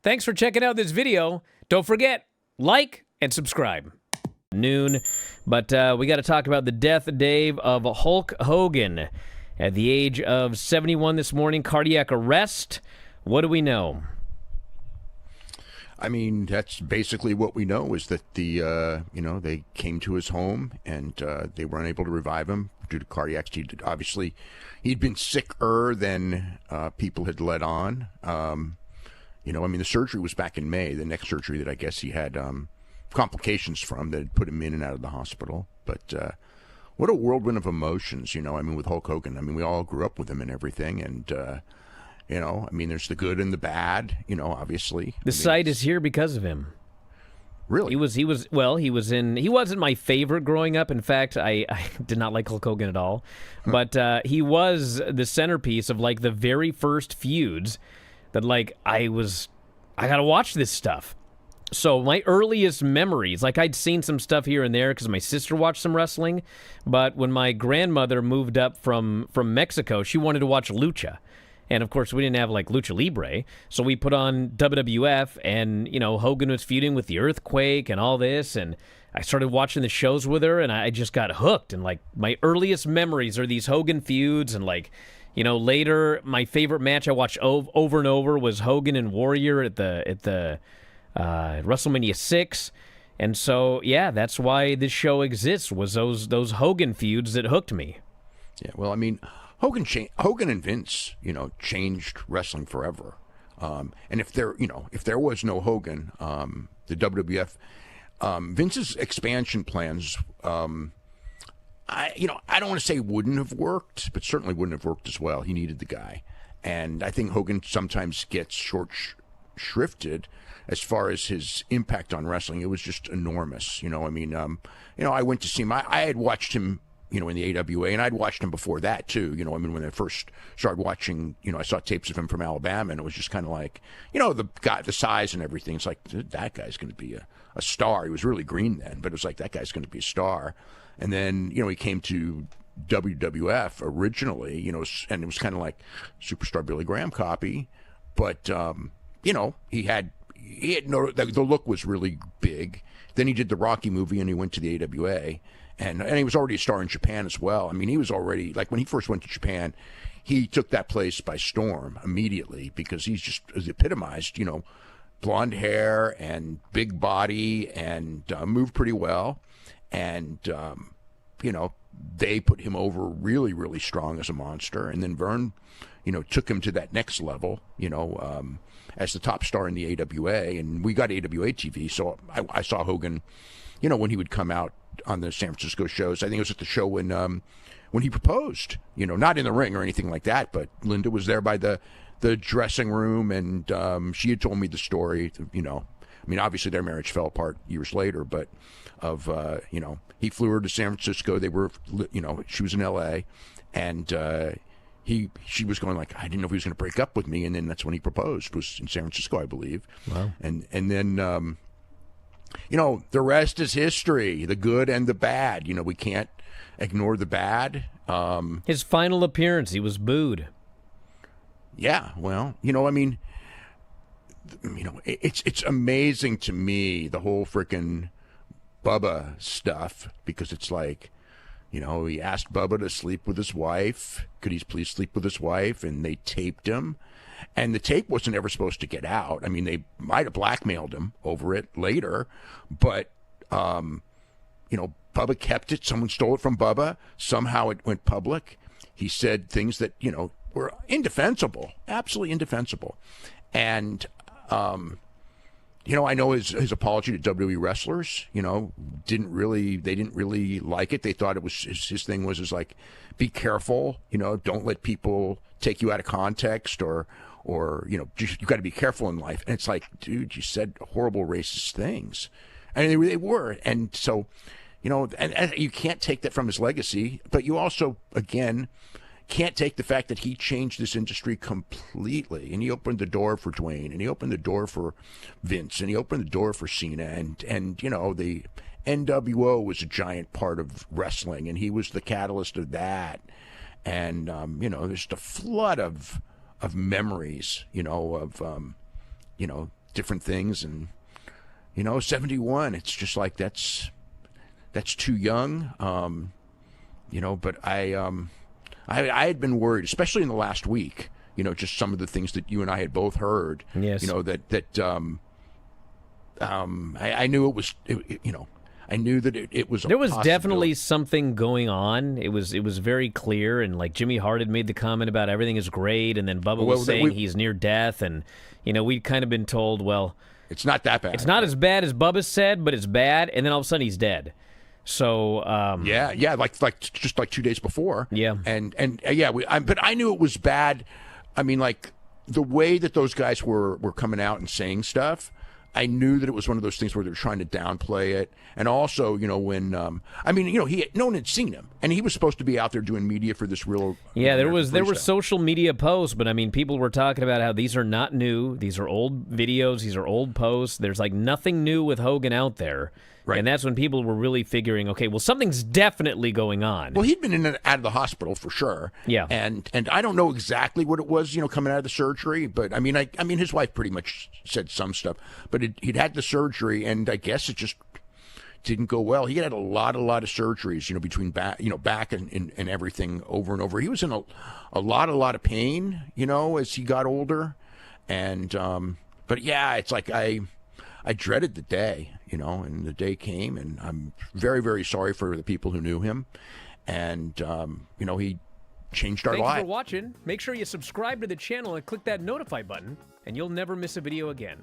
Thanks for checking out this video. Don't forget, like and subscribe. Noon, but we got to talk about the death, Dave, of Hulk Hogan at the age of 71 this morning. Cardiac arrest. What do we know? I mean, that's basically what we know is that they came to his home and they were unable to revive him due to cardiac. Obviously, he'd been sicker than people had let on. The surgery was back in May, the next surgery that I guess he had complications from that had put him in and out of the hospital. But what a whirlwind of emotions, with Hulk Hogan. We all grew up with him and everything. And, there's the good and the bad, obviously. The site is here because of him. Really? He wasn't my favorite growing up. In fact, I did not like Hulk Hogan at all. But he was the centerpiece of, the very first feuds that, I got to watch this stuff. So my earliest memories, I'd seen some stuff here and there because my sister watched some wrestling. But when my grandmother moved up from Mexico, she wanted to watch Lucha. And, of course, we didn't have, Lucha Libre. So we put on WWF, and, Hogan was feuding with the Earthquake and all this. And I started watching the shows with her, and I just got hooked. And, my earliest memories are these Hogan feuds. And, later, my favorite match I watched over and over was Hogan and Warrior at the WrestleMania 6. And so, yeah, that's why this show exists, was those Hogan feuds that hooked me. Yeah, well, Hogan and Vince, changed wrestling forever. And if there was no Hogan, the WWF, Vince's expansion plans, I don't want to say wouldn't have worked, but certainly wouldn't have worked as well. He needed the guy. And I think Hogan sometimes gets short-shrifted as far as his impact on wrestling. It was just enormous. I went to see him. I had watched him, in the AWA, and I'd watched him before that too. When I first started watching, I saw tapes of him from Alabama, and it was just kind of like, the guy, the size and everything. It's like, that guy's going to be a star. He was really green then, but it was like, that guy's going to be a star. And then, he came to WWF originally, and it was kind of like Superstar Billy Graham copy, but he had no, the look was really big. Then he did the Rocky movie, and he went to the AWA. And he was already a star in Japan as well. He was already, when he first went to Japan, he took that place by storm immediately because he's just epitomized, blonde hair and big body and moved pretty well. And, they put him over really, really strong as a monster. And then Vern, took him to that next level, as the top star in the AWA. And we got AWA TV, so I saw Hogan, when he would come out on the San Francisco shows. I think it was at the show when he proposed, not in the ring or anything like that, but Linda was there by the dressing room, and she had told me the story, obviously their marriage fell apart years later, but he flew her to San Francisco. They were, she was in LA, and she was going I didn't know if he was going to break up with me, and then that's when he proposed. It was in San Francisco, I believe. Wow. And then the rest is history, the good and the bad. We can't ignore the bad. His final appearance, he was booed. Yeah, well, it's amazing to me, the whole frickin' Bubba stuff, because it's he asked Bubba to sleep with his wife. Could he please sleep with his wife? And they taped him. And the tape wasn't ever supposed to get out. They might have blackmailed him over it later, but, Bubba kept it. Someone stole it from Bubba. Somehow it went public. He said things that, were indefensible, absolutely indefensible. And, I know his apology to WWE wrestlers, didn't really like it. They thought it was, his thing was be careful, don't let people take you out of context or you got to be careful in life. And it's like, dude, you said horrible racist things. And they were. And so, and you can't take that from his legacy, but you also, again, can't take the fact that he changed this industry completely. And he opened the door for Dwayne, and he opened the door for Vince, and he opened the door for Cena. And the NWO was a giant part of wrestling, and he was the catalyst of that. And, there's a flood of memories, of different things, and 71. It's just like that's too young. But I had been worried, especially in the last week. Just some of the things that you and I had both heard. Yes. I knew it was. I knew that it was. There was definitely something going on. It was very clear, and like Jimmy Hart had made the comment about everything is great, and then Bubba was saying he's near death, and we'd kind of been told, well, it's not that bad. It's not as bad as Bubba said, but it's bad, and then all of a sudden he's dead. So like just like 2 days before. Yeah, but I knew it was bad. I mean, like the way that those guys were coming out and saying stuff. I knew that it was one of those things where they were trying to downplay it, and also, when no one had seen him, and he was supposed to be out there doing media for this real. Yeah, there were social media posts, but I mean, people were talking about how these are not new, these are old videos, these are old posts. There's like nothing new with Hogan out there. Right. And that's when people were really figuring, okay, well, something's definitely going on. Well, he'd been in and out of the hospital for sure. Yeah. And I don't know exactly what it was, coming out of the surgery, but I mean, his wife pretty much said some stuff, but he'd had the surgery, and I guess it just didn't go well. He had a lot of surgeries, between back, back and everything over and over. He was in a lot of pain, as he got older, and but yeah, it's like I dreaded the day, and the day came, and I'm very, very sorry for the people who knew him, and he changed our lives. Thanks for watching. Make sure you subscribe to the channel and click that notify button, and you'll never miss a video again.